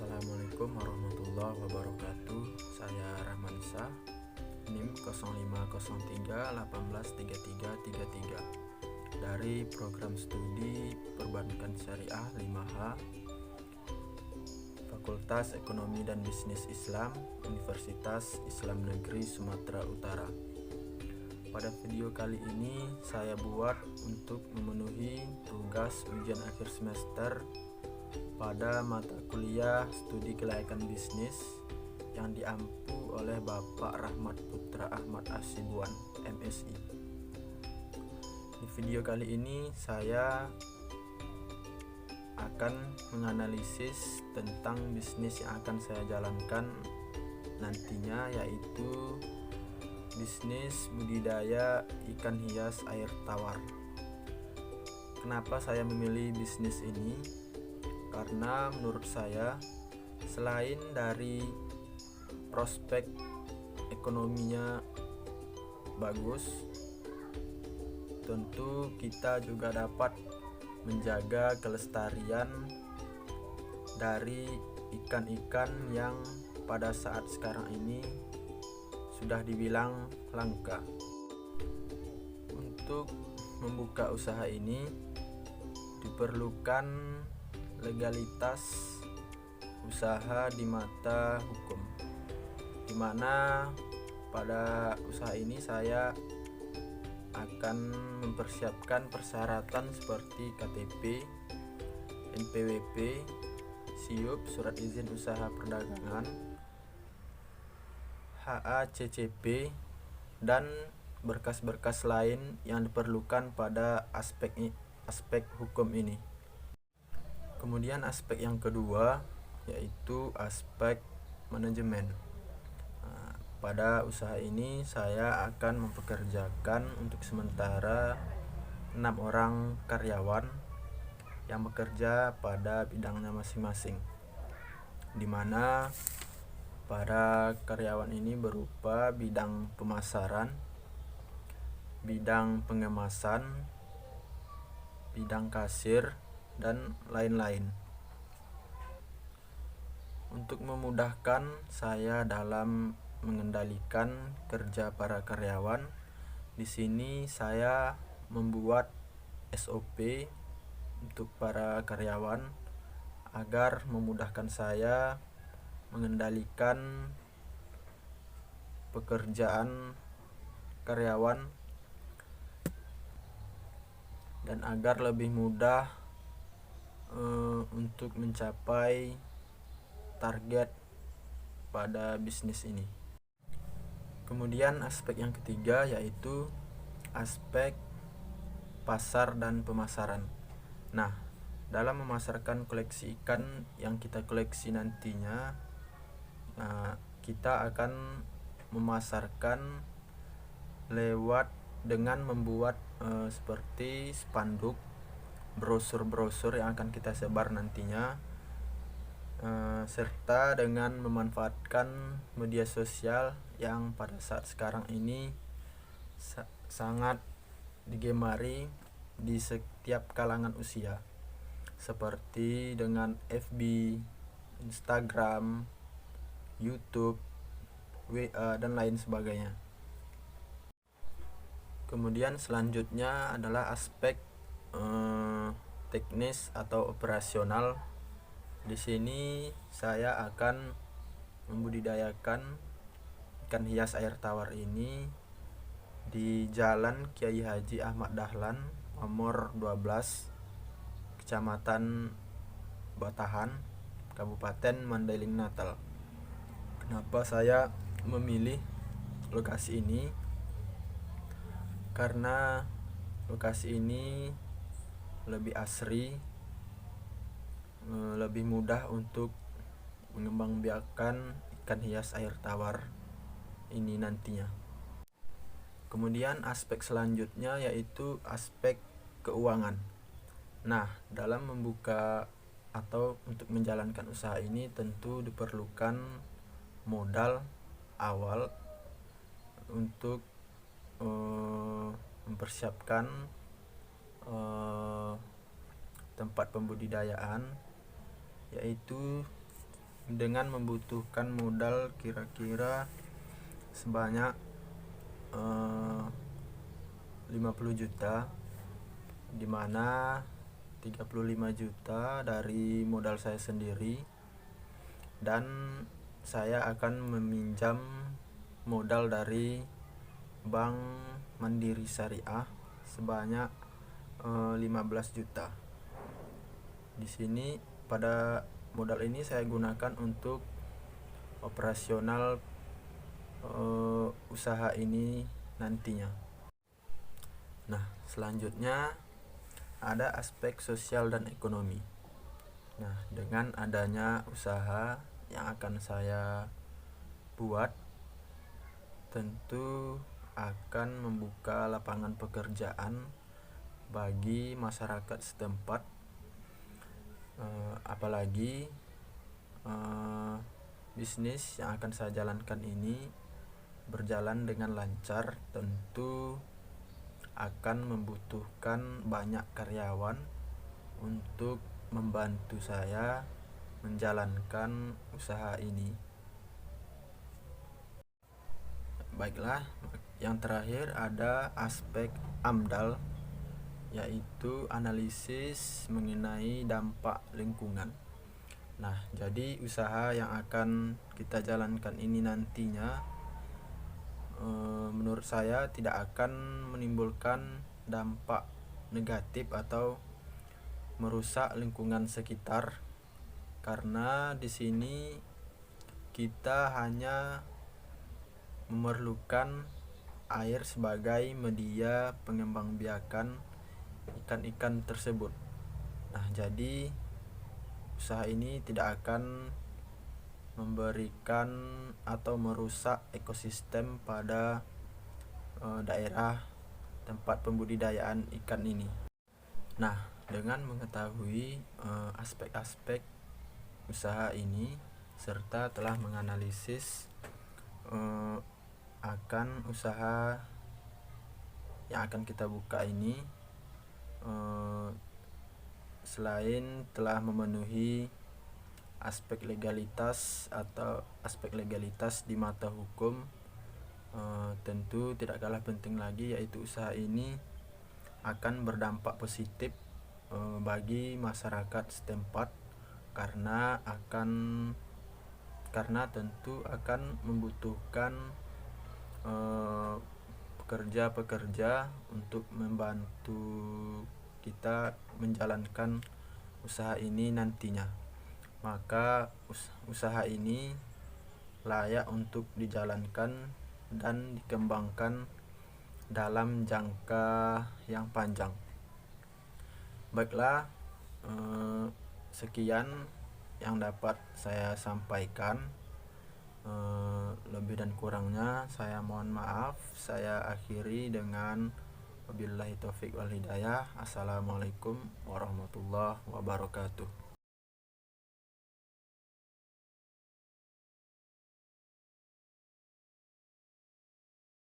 Assalamualaikum warahmatullahi wabarakatuh. Saya Rahmanisa, NIM 0503183333 dari program studi Perbankan Syariah 5H Fakultas Ekonomi dan Bisnis Islam Universitas Islam Negeri Sumatera Utara. Pada video kali ini saya buat untuk memenuhi tugas ujian akhir semester pada mata kuliah studi kelayakan bisnis yang diampu oleh Bapak Rahmat Putra Ahmad Asibuan, MSI. Di video kali ini saya akan menganalisis tentang bisnis yang akan saya jalankan nantinya, yaitu bisnis budidaya ikan hias air tawar. Kenapa saya memilih bisnis ini? Karena menurut saya, selain dari prospek ekonominya bagus, tentu kita juga dapat menjaga kelestarian dari ikan-ikan yang pada saat sekarang ini sudah dibilang langka. Untuk membuka usaha ini diperlukan legalitas usaha di mata hukum, di mana pada usaha ini saya akan mempersiapkan persyaratan seperti KTP, NPWP, SIUP, surat izin usaha perdagangan, HACCP, dan berkas-berkas lain yang diperlukan pada aspek hukum ini. Kemudian aspek yang kedua yaitu aspek manajemen. Pada usaha ini saya akan mempekerjakan untuk sementara 6 orang karyawan yang bekerja pada bidangnya masing-masing, di mana para karyawan ini berupa bidang pemasaran, bidang pengemasan, bidang kasir, dan lain-lain. Untuk memudahkan saya dalam mengendalikan kerja para karyawan, di sini saya membuat SOP untuk para karyawan agar memudahkan saya mengendalikan pekerjaan karyawan dan agar lebih mudah untuk mencapai target pada bisnis ini. Kemudian aspek yang ketiga yaitu aspek pasar dan pemasaran. Nah, dalam memasarkan koleksi ikan yang kita koleksi nantinya, kita akan memasarkan lewat dengan membuat seperti spanduk, brosur-brosur yang akan kita sebar nantinya, serta dengan memanfaatkan media sosial yang pada saat sekarang ini sangat digemari di setiap kalangan usia, seperti dengan FB, Instagram, YouTube, WA, dan lain sebagainya. Kemudian selanjutnya adalah aspek teknis atau operasional. Di sini saya akan membudidayakan ikan hias air tawar ini di Jalan Kiai Haji Ahmad Dahlan, nomor 12, Kecamatan Batahan, Kabupaten Mandailing Natal. Kenapa saya memilih lokasi ini? Karena lokasi ini lebih asri, lebih mudah untuk mengembangbiakan ikan hias air tawar ini nantinya. Kemudian aspek selanjutnya yaitu aspek keuangan. Nah, dalam membuka atau untuk menjalankan usaha ini tentu diperlukan modal awal untuk mempersiapkan tempat pembudidayaan, yaitu dengan membutuhkan modal kira-kira sebanyak 50 juta, dimana 35 juta dari modal saya sendiri, dan saya akan meminjam modal dari Bank Mandiri Syariah sebanyak 15 juta. Di sini pada modal ini saya gunakan untuk operasional usaha ini nantinya. Nah, selanjutnya ada aspek sosial dan ekonomi. Nah, dengan adanya usaha yang akan saya buat, tentu akan membuka lapangan pekerjaan bagi masyarakat setempat, apalagi bisnis yang akan saya jalankan ini berjalan dengan lancar, tentu akan membutuhkan banyak karyawan untuk membantu saya menjalankan usaha ini. Baiklah, yang terakhir ada aspek AMDAL, yaitu analisis mengenai dampak lingkungan. Nah, jadi usaha yang akan kita jalankan ini nantinya menurut saya tidak akan menimbulkan dampak negatif atau merusak lingkungan sekitar, karena di sini kita hanya memerlukan air sebagai media pengembangbiakan ikan-ikan tersebut. Nah, jadi usaha ini tidak akan memberikan atau merusak ekosistem pada daerah tempat pembudidayaan ikan ini. Nah, dengan mengetahui aspek-aspek usaha ini serta telah menganalisis akan usaha yang akan kita buka ini, selain telah memenuhi aspek legalitas di mata hukum, tentu tidak kalah penting lagi, yaitu usaha ini akan berdampak positif bagi masyarakat setempat, karena tentu akan membutuhkan pekerja-pekerja untuk membantu kita menjalankan usaha ini nantinya. Maka usaha ini layak untuk dijalankan dan dikembangkan dalam jangka yang panjang. Baiklah, sekian yang dapat saya sampaikan. Lebih dan kurangnya saya mohon maaf. Saya akhiri dengan wabillahi taufik wal hidayah. Assalamualaikum warahmatullahi wabarakatuh.